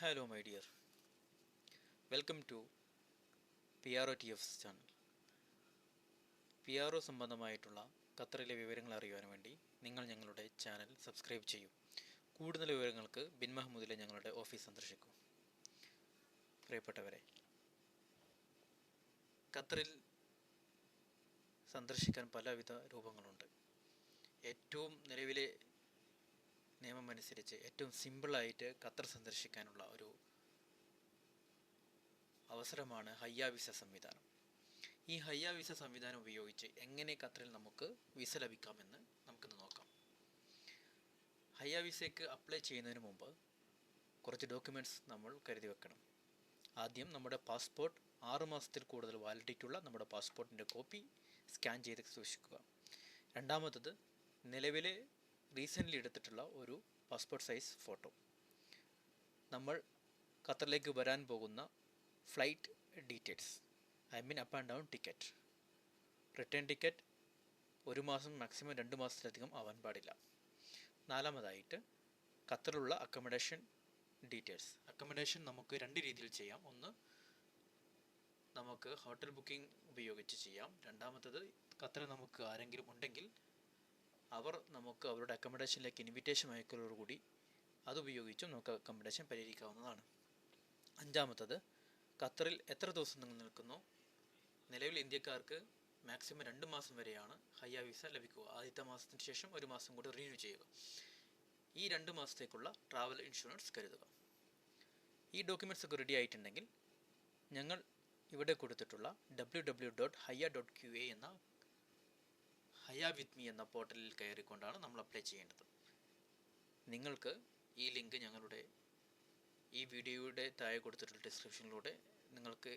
Hello, my dear. Welcome to PROTF's channel. PRO സംബന്ധമായിട്ടുള്ള ഖത്തറിലെ വിവരങ്ങൾ അറിയുവാൻ വേണ്ടി നിങ്ങൾ ഞങ്ങളുടെ ചാനൽ സബ്സ്ക്രൈബ് ചെയ്യൂ. കൂടുതൽ വിവരങ്ങൾക്ക് ബിൻ മഹ്മൂദിലെ ഞങ്ങളുടെ ഓഫീസ് സന്ദർശിക്കൂ. പ്രിയപ്പെട്ടവരെ, ഖത്തറിൽ സന്ദർശിക്കാൻ പലവിധ രൂപങ്ങളുണ്ട്. ഏറ്റവും നിലവിലെ നിയമമനുസരിച്ച് ഏറ്റവും സിമ്പിളായിട്ട് ഖത്തർ സന്ദർശിക്കാനുള്ള ഒരു അവസരമാണ് ഹയ്യ വിസ സംവിധാനം. ഈ ഹയ്യ വിസ സംവിധാനം ഉപയോഗിച്ച് എങ്ങനെ ഖത്തറിൽ നമുക്ക് വിസ ലഭിക്കാമെന്ന് നമുക്കിന്ന് നോക്കാം. ഹയ്യ വിസയ്ക്ക് അപ്ലൈ ചെയ്യുന്നതിന് മുമ്പ് കുറച്ച് ഡോക്യുമെൻറ്റ്സ് നമ്മൾ കരുതി വെക്കണം. ആദ്യം നമ്മുടെ പാസ്പോർട്ട്, 6 മാസത്തിൽ കൂടുതൽ വാലിഡിറ്റി ഉള്ള നമ്മുടെ പാസ്പോർട്ടിൻ്റെ കോപ്പി സ്കാൻ ചെയ്ത് സൂക്ഷിക്കുക. രണ്ടാമത്തത് നിലവിലെ റീസെൻ്റ്ലി എടുത്തിട്ടുള്ള ഒരു പാസ്പോർട്ട് സൈസ് ഫോട്ടോ. നമ്മൾ ഖത്തറിലേക്ക് വരാൻ പോകുന്ന flight details, up and down ticket, return ticket 1 മാസം മാക്സിമം 2 മാസത്തിലധികം ആവാൻ പാടില്ല. നാലാമതായിട്ട് ഖത്തറിലുള്ള അക്കോമഡേഷൻ ഡീറ്റെയിൽസ്. അക്കോമഡേഷൻ നമുക്ക് 2 രീതിയിൽ ചെയ്യാം. ഒന്ന്, നമുക്ക് ഹോട്ടൽ ബുക്കിംഗ് ഉപയോഗിച്ച് ചെയ്യാം. രണ്ടാമത്തത്, ഖത്തറിൽ നമുക്ക് ആരെങ്കിലും ഉണ്ടെങ്കിൽ അവർ നമുക്ക് അവരുടെ അക്കോമഡേഷനിലേക്ക് ഇൻവിറ്റേഷൻ അയക്കലോടുകൂടി അതുപയോഗിച്ചും നമുക്ക് അക്കോമഡേഷൻ പരിഹരിക്കാവുന്നതാണ്. അഞ്ചാമത്തത്, ഖത്തറിൽ എത്ര ദിവസം നിങ്ങൾ നിൽക്കുന്നു. നിലവിൽ ഇന്ത്യക്കാർക്ക് മാക്സിമം 2 മാസം വരെയാണ് ഹയ്യ വിസ ലഭിക്കുക. ആദ്യത്തെ മാസത്തിന് ശേഷം 1 മാസം കൂടി റിന്യൂ ചെയ്യുക. ഈ 2 മാസത്തേക്കുള്ള ട്രാവൽ ഇൻഷുറൻസ് കരുതുക. ഈ ഡോക്യുമെൻറ്റ്സ് ഒക്കെ റെഡി ആയിട്ടുണ്ടെങ്കിൽ ഞങ്ങൾ ഇവിടെ കൊടുത്തിട്ടുള്ള www.haya.qa എന്ന ഹയ വിത്ത് മീ എന്ന പോർട്ടലിൽ കയറിക്കൊണ്ടാണ് നമ്മൾ അപ്ലൈ ചെയ്യേണ്ടത്. നിങ്ങൾക്ക് ഈ ലിങ്ക് ഞങ്ങളുടെ ഈ വീഡിയോയുടെ താഴെ കൊടുത്തിട്ടുള്ള ഡിസ്ക്രിപ്ഷനിലൂടെ നിങ്ങൾക്ക്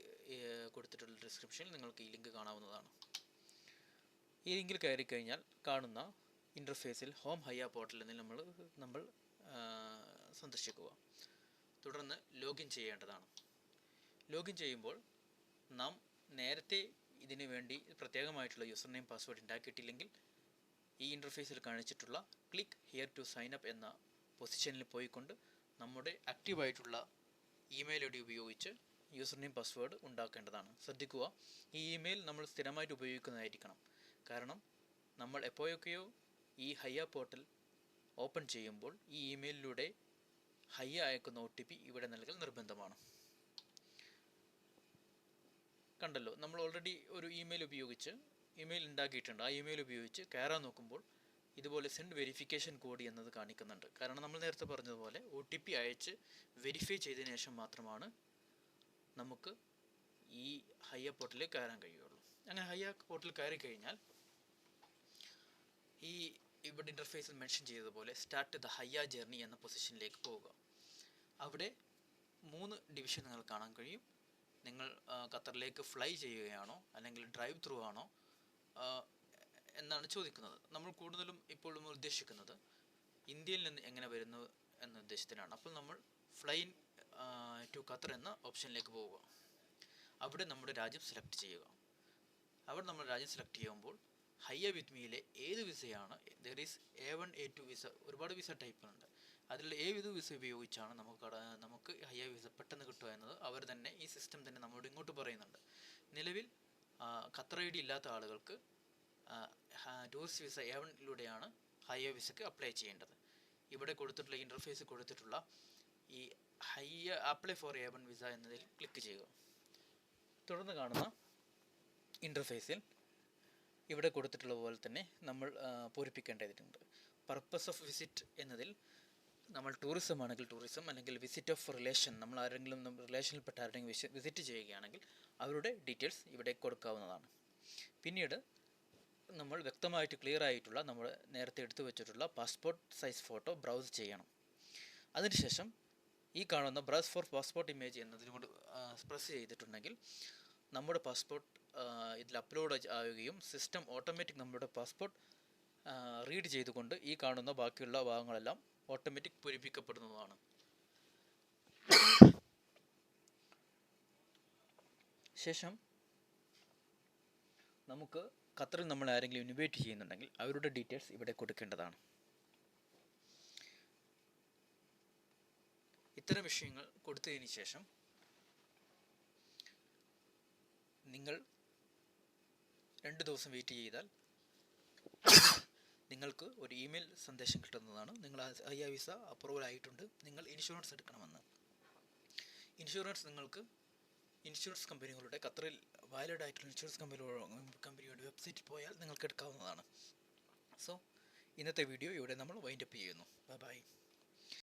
നിങ്ങൾക്ക് ഈ ലിങ്ക് കാണാവുന്നതാണ്. ഈ ലിങ്കിൽ കയറി കഴിഞ്ഞാൽ കാണുന്ന ഇൻ്റർഫേസിൽ ഹോം ഹയ്യ പോർട്ടൽ എന്നിൽ നമ്മൾ സന്ദർശിക്കുക. തുടർന്ന് ലോഗിൻ ചെയ്യേണ്ടതാണ്. ലോഗിൻ ചെയ്യുമ്പോൾ നാം നേരത്തെ ഇതിനു വേണ്ടി പ്രത്യേകമായിട്ടുള്ള യൂസർ നെയിം പാസ്വേഡ് ഉണ്ടാക്കിയിട്ടില്ലെങ്കിൽ ഈ ഇൻ്റർഫേസിൽ കാണിച്ചിട്ടുള്ള click here to sign up എന്ന പൊസിഷനിൽ പോയിക്കൊണ്ട് നമ്മുടെ ആക്റ്റീവായിട്ടുള്ള ഇമെയിൽ ഐ ഡി ഉപയോഗിച്ച് യൂസർ നെയിം പാസ്വേഡ് ഉണ്ടാക്കേണ്ടതാണ്. ശ്രദ്ധിക്കുക, ഈ ഇമെയിൽ നമ്മൾ സ്ഥിരമായിട്ട് ഉപയോഗിക്കുന്നതായിരിക്കണം. കാരണം നമ്മൾ എപ്പോഴൊക്കെയോ ഈ ഹയ്യ പോർട്ടൽ ഓപ്പൺ ചെയ്യുമ്പോൾ ഈ ഇമെയിലിലൂടെ ഹയ്യ അയക്കുന്ന OTP ഇവിടെ നൽകൽ നിർബന്ധമാണ്. കണ്ടല്ലോ, നമ്മൾ ഓൾറെഡി ഒരു ഇമെയിൽ ഉണ്ടാക്കിയിട്ടുണ്ട്. ആ ഇമെയിൽ ഉപയോഗിച്ച് കയറാൻ നോക്കുമ്പോൾ ഇതുപോലെ സെൻഡ് വെരിഫിക്കേഷൻ കോഡ് എന്നത് കാണിക്കുന്നുണ്ട്. കാരണം നമ്മൾ നേരത്തെ പറഞ്ഞതുപോലെ OTP അയച്ച് വെരിഫൈ ചെയ്തതിന് ശേഷം മാത്രമാണ് നമുക്ക് ഈ ഹയ്യ പോർട്ടലിൽ കയറാൻ കഴിയുള്ളൂ. അങ്ങനെ ഹയ്യ പോർട്ടലിൽ കയറി കഴിഞ്ഞാൽ ഈ ഇവിടെ ഇൻ്റർഫേസിൽ മെൻഷൻ ചെയ്തതുപോലെ സ്റ്റാർട്ട് ദ ഹയ്യ ജേർണി എന്ന പൊസിഷനിലേക്ക് പോവുക. അവിടെ 3 ഡിവിഷൻ നിങ്ങൾ കാണാൻ കഴിയും. നിങ്ങൾ ഖത്തറിലേക്ക് ഫ്ലൈ ചെയ്യുകയാണോ അല്ലെങ്കിൽ ഡ്രൈവ് ത്രൂ ആണോ എന്നാണ് ചോദിക്കുന്നത്. നമ്മൾ കൂടുതലും ഇപ്പോൾ ഉദ്ദേശിക്കുന്നത് ഇന്ത്യയിൽ നിന്ന് എങ്ങനെ വരുന്നു എന്ന ഉദ്ദേശത്തിലാണ്. അപ്പോൾ നമ്മൾ ഫ്ലൈൻ ടു ഖത്തർ എന്ന ഓപ്ഷനിലേക്ക് പോവുക. അവിടെ നമ്മുടെ രാജ്യം സെലക്ട് ചെയ്യുക. അവിടെ നമ്മൾ രാജ്യം സെലക്ട് ചെയ്യുമ്പോൾ ഹയ്യ വിത്ത് മീയിലെ ഏത് വിസയാണ്, there is A1 A2 visa, ഒരുപാട് വിസ ടൈപ്പുകളുണ്ട്. അതിൽ ഏത് വിസ ഉപയോഗിച്ചാണ് നമുക്ക് ഹയ്യ വിസ പെട്ടെന്ന് കിട്ടുക എന്നത് അവർ തന്നെ, ഈ സിസ്റ്റം തന്നെ നമ്മളോട് ഇങ്ങോട്ട് പറയുന്നുണ്ട്. നിലവിൽ ഖത്തർ ID ഇല്ലാത്ത ആളുകൾക്ക് ടൂറിസ്റ്റ് വിസ A1 ഹയ്യ വിസയ്ക്ക് അപ്ലൈ ചെയ്യേണ്ടത്. ഇവിടെ കൊടുത്തിട്ടുള്ള ഇൻ്റർഫേസ് കൊടുത്തിട്ടുള്ള ഈ ഹയ്യ അപ്ലൈ ഫോർ A1 വിസ എന്നതിൽ ക്ലിക്ക് ചെയ്യുക. തുടർന്ന് കാണുന്ന ഇൻ്റർഫേസിൽ ഇവിടെ കൊടുത്തിട്ടുള്ള പോലെ തന്നെ നമ്മൾ പൂരിപ്പിക്കേണ്ടതായിട്ടുണ്ട്. പർപ്പസ് ഓഫ് വിസിറ്റ് എന്നതിൽ നമ്മൾ ടൂറിസം ആണെങ്കിൽ ടൂറിസം, അല്ലെങ്കിൽ വിസിറ്റ് ഓഫ് റിലേഷൻ, നമ്മൾ ആരെങ്കിലും റിലേഷനിൽപ്പെട്ട ആരുടെയും വിസിറ്റ് ചെയ്യുകയാണെങ്കിൽ അവരുടെ ഡീറ്റെയിൽസ് ഇവിടെ കൊടുക്കാവുന്നതാണ്. പിന്നീട് നമ്മൾ വ്യക്തമായിട്ട് ക്ലിയർ ആയിട്ടുള്ള നമ്മൾ നേരത്തെ എടുത്തു വെച്ചിട്ടുള്ള പാസ്പോർട്ട് സൈസ് ഫോട്ടോ ബ്രൗസ് ചെയ്യണം. അതിനുശേഷം ഈ കാണുന്ന ബ്രൗസ് ഫോർ പാസ്പോർട്ട് ഇമേജ് എന്നതിലൂടെ പ്രസ് ചെയ്തിട്ടുണ്ടെങ്കിൽ നമ്മുടെ പാസ്പോർട്ട് ഇതിൽ അപ്ലോഡ് ആവുകയും സിസ്റ്റം ഓട്ടോമാറ്റിക് നമ്മുടെ പാസ്പോർട്ട് റീഡ് ചെയ്തുകൊണ്ട് ഈ കാണുന്ന ബാക്കിയുള്ള ഭാഗങ്ങളെല്ലാം ഓട്ടോമാറ്റിക് പൂരിപ്പിക്കപ്പെടുന്നതാണ്. ശേഷം നമുക്ക് ഖത്തറിൽ നമ്മൾ ആരെങ്കിലും ഇൻവൈറ്റ് ചെയ്യുന്നുണ്ടെങ്കിൽ അവരുടെ ഡീറ്റെയിൽസ് ഇവിടെ കൊടുക്കേണ്ടതാണ്. ഇത്തരം വിഷയങ്ങൾ കൊടുത്തതിന് ശേഷം നിങ്ങൾ 2 ദിവസം വെയിറ്റ് ചെയ്താൽ നിങ്ങൾക്ക് ഒരു ഇമെയിൽ സന്ദേശം കിട്ടുന്നതാണ്. നിങ്ങൾ ഹയ്യ വിസ അപ്രൂവൽ ആയിട്ടുണ്ട്, നിങ്ങൾ ഇൻഷുറൻസ് എടുക്കണമെന്ന്. നിങ്ങൾക്ക് ഇൻഷുറൻസ് കമ്പനികളുടെ, ഖത്തറിൽ വാലിഡ് ആയിട്ടുള്ള ഇൻഷുറൻസ് കമ്പനിയുടെ വെബ്സൈറ്റിൽ പോയാൽ നിങ്ങൾക്ക് എടുക്കാവുന്നതാണ്. സോ ഇന്നത്തെ വീഡിയോ ഇവിടെ നമ്മൾ വൈൻഡപ്പ് ചെയ്യുന്നു. ബൈ.